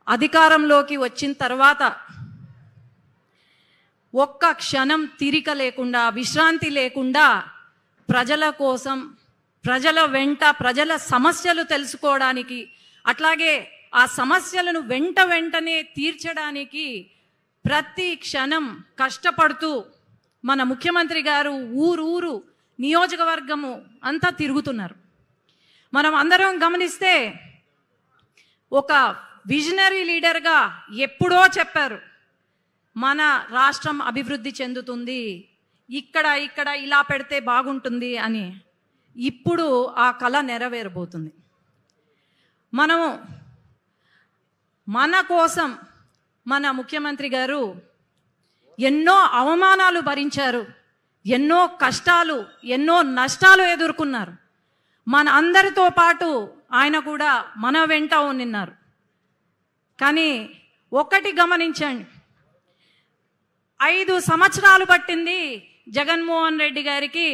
అధికారంలోకి వచ్చిన తర్వాత ఒక్క క్షణం తీరిక లేకుండా, విశ్రాంతి లేకుండా ప్రజల కోసం, ప్రజల వెంట, ప్రజల సమస్యలు తెలుసుకోవడానికి, అట్లాగే ఆ సమస్యలను వెంటనే తీర్చడానికి ప్రతి క్షణం కష్టపడుతూ మన ముఖ్యమంత్రి గారు ఊరు నియోజకవర్గము అంతా తిరుగుతున్నారు. మనం అందరం గమనిస్తే ఒక విజనరీ లీడర్గా ఎప్పుడో చెప్పారు, మన రాష్ట్రం అభివృద్ధి చెందుతుంది, ఇక్కడ ఇలా పెడితే బాగుంటుంది అని. ఇప్పుడు ఆ కళ నెరవేరబోతుంది. మనము మన కోసం మన ముఖ్యమంత్రి గారు ఎన్నో అవమానాలు భరించారు, ఎన్నో కష్టాలు, ఎన్నో నష్టాలు ఎదుర్కొన్నారు. మన అందరితో పాటు ఆయన కూడా మన వెంట ఉన్నారు. కానీ ఒకటి గమనించండి, 5 సంవత్సరాలు పట్టింది జగన్మోహన్ రెడ్డి గారికి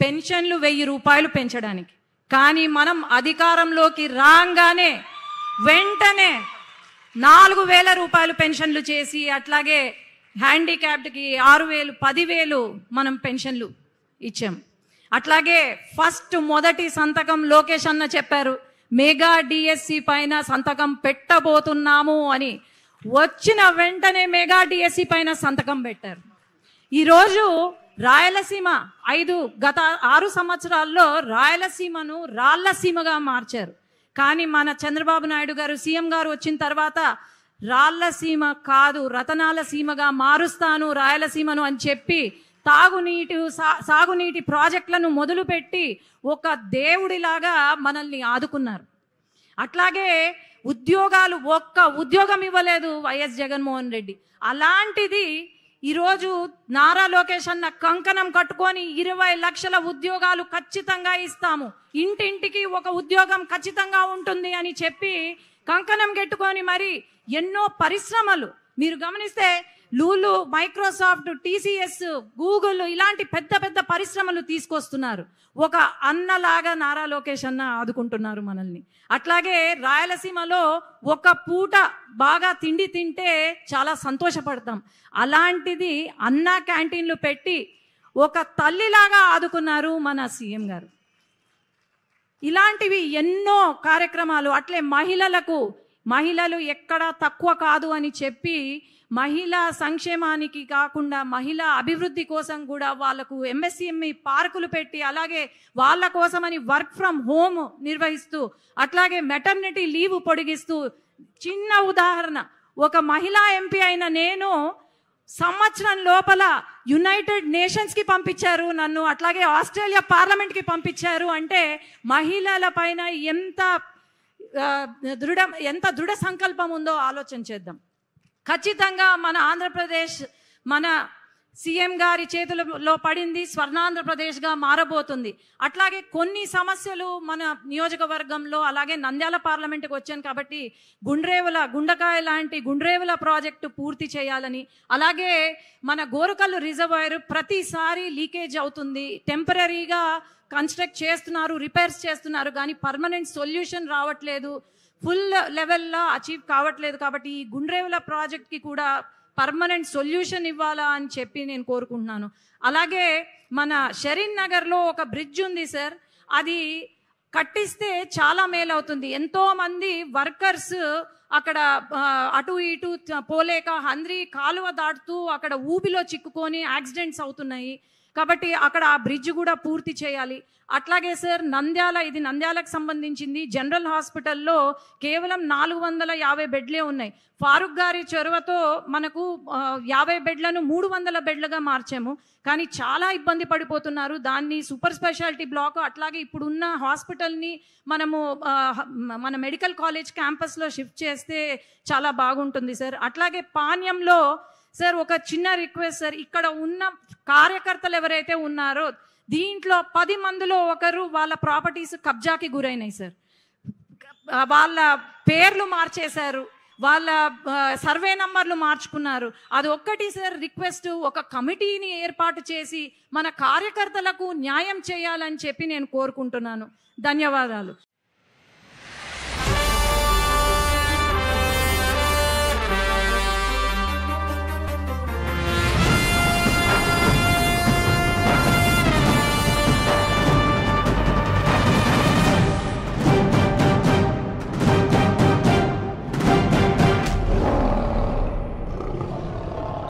పెన్షన్లు 1000 రూపాయలు పెంచడానికి. కానీ మనం అధికారంలోకి రాగానే వెంటనే 4000 రూపాయలు పెన్షన్లు చేసి, అట్లాగే హ్యాండిక్యాప్డ్కి 6000, 10,000 మనం పెన్షన్లు ఇచ్చాం. అట్లాగే మొదటి సంతకం లోకేష్ అన్న చెప్పారు, మెగా డిఎస్సి పైన సంతకం పెట్టబోతున్నాము అని. వచ్చిన వెంటనే మెగా డిఎస్సి పైన సంతకం పెట్టారు. ఈరోజు రాయలసీమ గత 6 సంవత్సరాల్లో రాయలసీమను రాళ్లసీమగా మార్చారు. కానీ మన చంద్రబాబు నాయుడు గారు సీఎం గారు వచ్చిన తర్వాత రాళ్లసీమ కాదు, రతనాల సీమగా మారుస్తాను రాయలసీమను అని చెప్పి సాగునీటి ప్రాజెక్టులను మొదలుపెట్టి ఒక దేవుడిలాగా మనల్ని ఆదుకున్నారు. అట్లాగే ఉద్యోగాలు, ఒక్క ఉద్యోగం ఇవ్వలేదు వైఎస్ జగన్మోహన్ రెడ్డి. అలాంటిది ఈరోజు నారా లోకేష్ అన్న కంకణం కట్టుకొని 20 లక్షల ఉద్యోగాలు ఖచ్చితంగా ఇస్తాము, ఇంటింటికి ఒక ఉద్యోగం ఖచ్చితంగా ఉంటుంది అని చెప్పి కంకణం కట్టుకొని మరి ఎన్నో పరిశ్రమలు మీరు గమనిస్తే లూలు, మైక్రోసాఫ్ట్, టీసీఎస్, గూగుల్ ఇలాంటి పెద్ద పరిశ్రమలు తీసుకొస్తున్నారు. ఒక అన్నలాగా నారా లోకేష్ అన్న ఆదుకుంటున్నారు మనల్ని. అట్లాగే రాయలసీమలో ఒక పూట బాగా తిండి తింటే చాలా సంతోషపడతాం. అలాంటిది అన్న క్యాంటీన్లు పెట్టి ఒక తల్లిలాగా ఆదుకున్నారు మన సీఎం గారు. ఇలాంటివి ఎన్నో కార్యక్రమాలు. అట్లే మహిళలు ఎక్కడా తక్కువ కాదు అని చెప్పి మహిళా సంక్షేమానికి కాకుండా మహిళా అభివృద్ధి కోసం కూడా వాళ్లకు ఎంఎస్ఎంఈ పార్కులు పెట్టి, అలాగే వాళ్ళ కోసమని వర్క్ ఫ్రమ్ హోమ్ నిర్వహిస్తూ, అట్లాగే మెటర్నిటీ లీవ్ పొడిగిస్తూ. చిన్న ఉదాహరణ, ఒక మహిళా ఎంపీ అయిన నేను సంవత్సరం లోపల యునైటెడ్ నేషన్స్కి పంపించారు నన్ను, అట్లాగే ఆస్ట్రేలియా పార్లమెంట్కి పంపించారు. అంటే మహిళల పైన ఎంత దృఢ సంకల్పం ఉందో ఆలోచన చేద్దాం. ఖచ్చితంగా మన ఆంధ్రప్రదేశ్ మన సీఎం గారి చేతులలో పడింది, స్వర్ణాంధ్రప్రదేశ్గా మారబోతుంది. అట్లాగే కొన్ని సమస్యలు మన నియోజకవర్గంలో, అలాగే నంద్యాల పార్లమెంట్కి వచ్చాను కాబట్టి గుండకాయ లాంటి గుండ్రేవుల ప్రాజెక్టు పూర్తి చేయాలని, అలాగే మన గోరుకల్లు రిజర్వాయర్ ప్రతిసారి లీకేజ్ అవుతుంది, టెంపరీగా కన్స్ట్రక్ట్ చేస్తున్నారు, రిపేర్స్ చేస్తున్నారు, కానీ పర్మనెంట్ సొల్యూషన్ రావట్లేదు, ఫుల్ లెవెల్లో అచీవ్ కావట్లేదు. కాబట్టి ఈ గుండ్రేవుల ప్రాజెక్ట్కి కూడా పర్మనెంట్ సొల్యూషన్ ఇవ్వాలా అని చెప్పి నేను కోరుకుంటున్నాను. అలాగే మన షరీన్ నగర్లో ఒక బ్రిడ్జ్ ఉంది సార్, అది కట్టిస్తే చాలా మేలు అవుతుంది. ఎంతోమంది వర్కర్స్ అక్కడ అటు ఇటు పోలేక హంద్రి కాలువ దాటుతూ అక్కడ ఊబిలో చిక్కుకొని యాక్సిడెంట్స్ అవుతున్నాయి. కాబట్టి అక్కడ ఆ బ్రిడ్జ్ కూడా పూర్తి చేయాలి. అట్లాగే సార్ ఇది నంద్యాలకు సంబంధించింది. జనరల్ హాస్పిటల్లో కేవలం 450 బెడ్లే ఉన్నాయి. ఫారూక్ గారి చొరవతో మనకు 50 బెడ్లను 300 బెడ్లుగా మార్చాము. కానీ చాలా ఇబ్బంది పడిపోతున్నారు. దాన్ని సూపర్ స్పెషాలిటీ బ్లాక్, అట్లాగే ఇప్పుడున్న హాస్పిటల్ని మన మెడికల్ కాలేజ్ క్యాంపస్లో షిఫ్ట్ చేస్తే చాలా బాగుంటుంది సార్. అట్లాగే పాణ్యంలో సార్ ఒక చిన్న రిక్వెస్ట్ సార్, ఇక్కడ ఉన్న కార్యకర్తలు ఎవరైతే ఉన్నారో దీంట్లో 10 మందిలో ఒకరు వాళ్ళ ప్రాపర్టీస్ కబ్జాకి గురైనాయి సార్. వాళ్ళ పేర్లు మార్చేశారు, వాళ్ళ సర్వే నంబర్లు మార్చుకున్నారు. అది ఒక్కటి సార్ రిక్వెస్ట్, ఒక కమిటీని ఏర్పాటు చేసి మన కార్యకర్తలకు న్యాయం చేయాలని చెప్పి నేను కోరుకుంటున్నాను. ధన్యవాదాలు.